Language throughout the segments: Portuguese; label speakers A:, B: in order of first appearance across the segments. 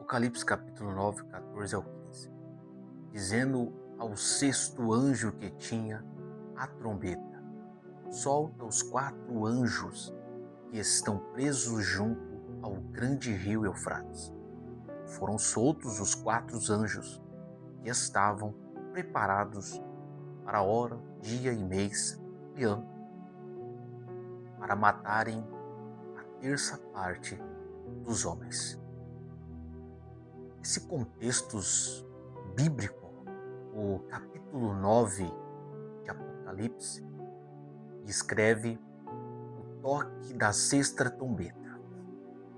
A: Apocalipse capítulo 9, 14 ao 15, dizendo ao sexto anjo que tinha a trombeta: solta os quatro anjos que estão presos junto ao grande rio Eufrates. Foram soltos os quatro anjos que estavam preparados para a hora, dia e mês e ano, para matarem a terça parte dos homens. Esse contexto bíblico, o capítulo 9 de Apocalipse, descreve o toque da sexta trombeta.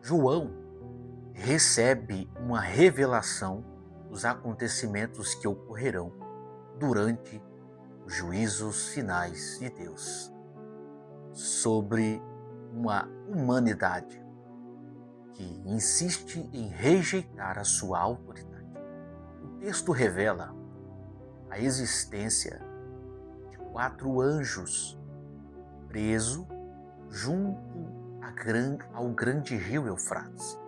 A: João recebe uma revelação dos acontecimentos que ocorrerão durante os juízos finais de Deus sobre uma humanidade que insiste em rejeitar a sua autoridade. O texto revela a existência de quatro anjos presos junto ao grande rio Eufrates.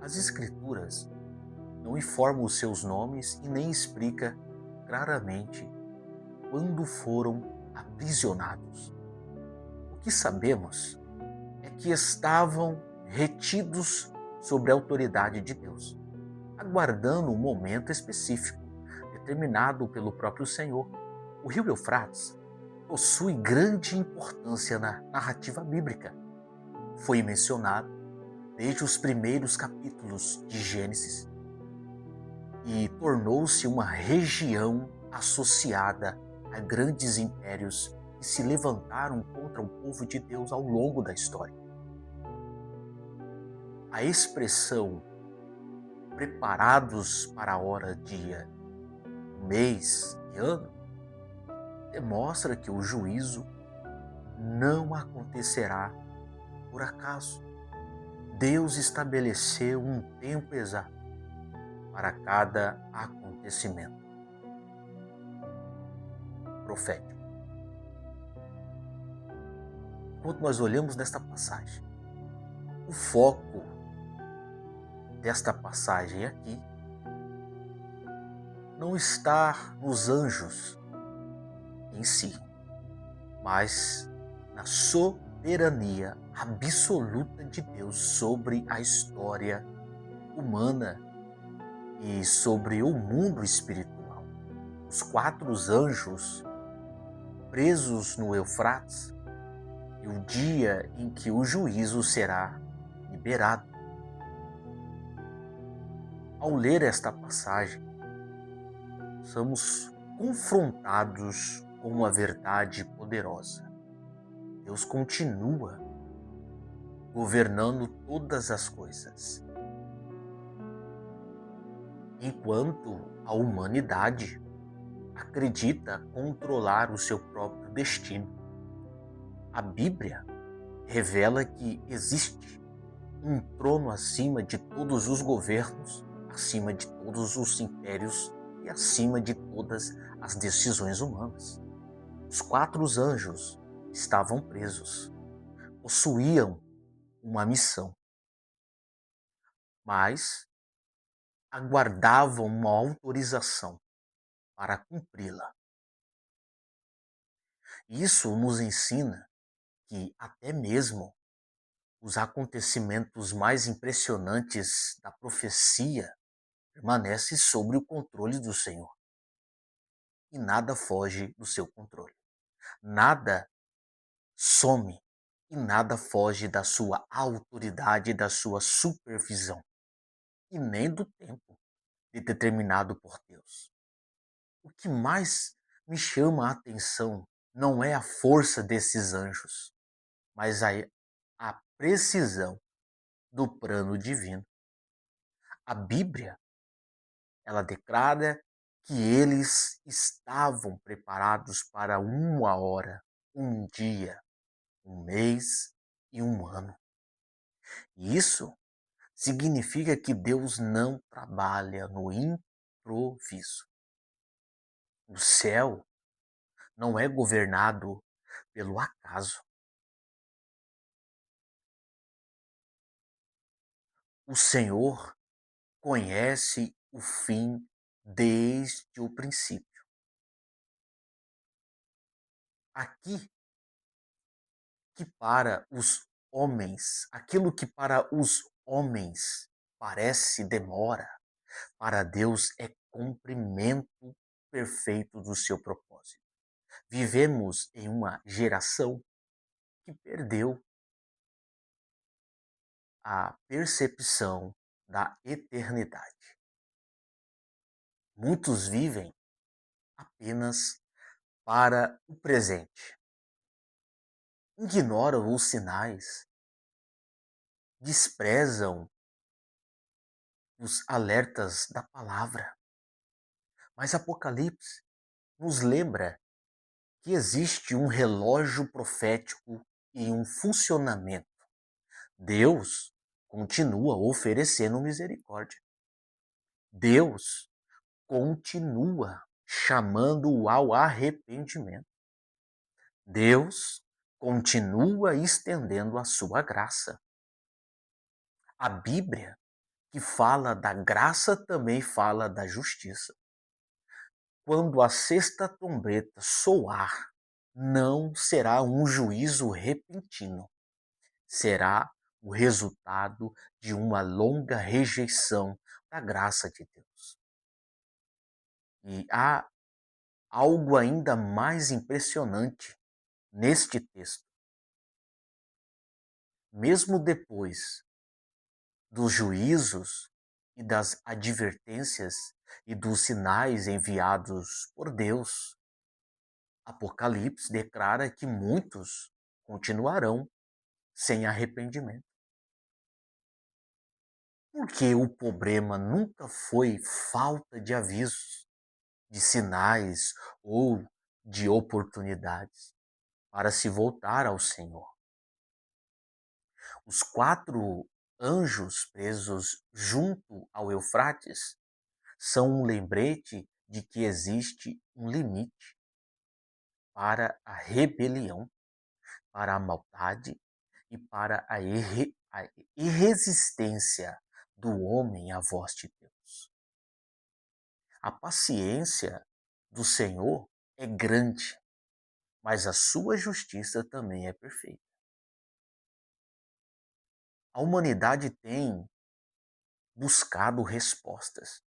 A: As Escrituras não informam os seus nomes e nem explica claramente quando foram aprisionados. O que sabemos é que estavam retidos sob a autoridade de Deus, aguardando um momento específico, determinado pelo próprio Senhor. O rio Eufrates possui grande importância na narrativa bíblica. Foi mencionado desde os primeiros capítulos de Gênesis e tornou-se uma região associada a grandes impérios que se levantaram contra o povo de Deus ao longo da história. A expressão preparados para a hora, dia, mês e ano demonstra que o juízo não acontecerá por acaso. Deus estabeleceu um tempo exato para cada acontecimento profético. Quando nós olhamos nesta passagem, o foco desta passagem aqui não está nos anjos em si, mas na soberania absoluta de Deus sobre a história humana e sobre o mundo espiritual. Os quatro anjos presos no Eufrates e o dia em que o juízo será liberado. Ao ler esta passagem, somos confrontados com uma verdade poderosa. Deus continua governando todas as coisas, enquanto a humanidade acredita controlar o seu próprio destino. A Bíblia revela que existe um trono acima de todos os governos, acima de todos os impérios e acima de todas as decisões humanas. Os quatro anjos estavam presos, possuíam uma missão, mas aguardavam uma autorização para cumpri-la. Isso nos ensina que até mesmo os acontecimentos mais impressionantes da profecia permanecem sob o controle do Senhor. E nada foge do seu controle. Nada some e nada foge da sua autoridade, da sua supervisão, e nem do tempo determinado por Deus. O que mais me chama a atenção não é a força desses anjos, mas a precisão do plano divino. A Bíblia, ela declara que eles estavam preparados para uma hora, um dia, um mês e um ano. E isso significa que Deus não trabalha no improviso. O céu não é governado pelo acaso. O Senhor conhece o fim desde o princípio. Aqui que para os homens, aquilo que para os homens parece demora, para Deus é cumprimento perfeito do seu propósito. Vivemos em uma geração que perdeu a percepção da eternidade. Muitos vivem apenas para o presente. Ignoram os sinais, desprezam os alertas da palavra. Mas Apocalipse nos lembra que existe um relógio profético e um funcionamento. Deus continua oferecendo misericórdia. Deus continua chamando ao arrependimento. Deus continua estendendo a sua graça. A Bíblia, que fala da graça, também fala da justiça. Quando a sexta trombeta soar, não será um juízo repentino, será o resultado de uma longa rejeição da graça de Deus. E há algo ainda mais impressionante neste texto. Mesmo depois dos juízos e das advertências e dos sinais enviados por Deus, Apocalipse declara que muitos continuarão sem arrependimento. Porque o problema nunca foi falta de avisos, de sinais ou de oportunidades para se voltar ao Senhor. Os 4 anjos presos junto ao Eufrates são um lembrete de que existe um limite para a rebelião, para a maldade e para a irresistência do homem à voz de Deus. A paciência do Senhor é grande, mas a sua justiça também é perfeita. A humanidade tem buscado respostas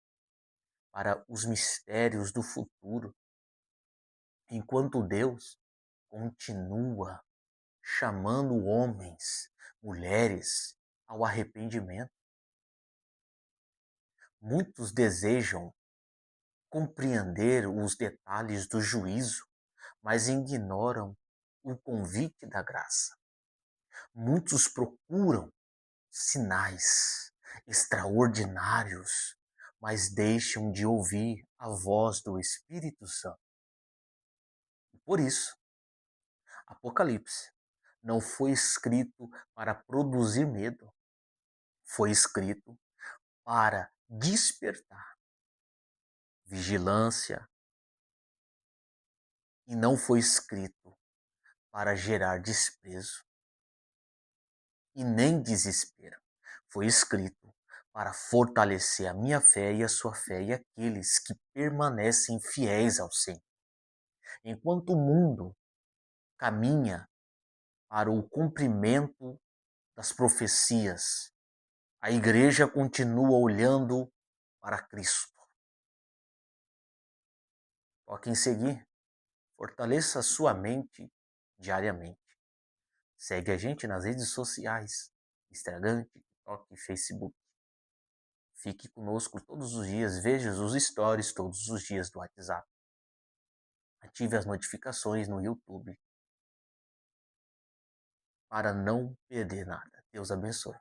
A: para os mistérios do futuro, enquanto Deus continua chamando homens, mulheres ao arrependimento. Muitos desejam compreender os detalhes do juízo, mas ignoram o convite da graça. Muitos procuram sinais extraordinários, mas deixam de ouvir a voz do Espírito Santo. Por isso, Apocalipse não foi escrito para produzir medo, foi escrito para despertar vigilância e não foi escrito para gerar desprezo e nem desespero. Foi escrito para fortalecer a minha fé e a sua fé e aqueles que permanecem fiéis ao Senhor. Enquanto o mundo caminha para o cumprimento das profecias, a igreja continua olhando para Cristo. Toque em seguir, fortaleça a sua mente diariamente. Segue a gente nas redes sociais, Instagram, TikTok e Facebook. Fique conosco todos os dias, veja os stories todos os dias do WhatsApp. Ative as notificações no YouTube para não perder nada. Deus abençoe.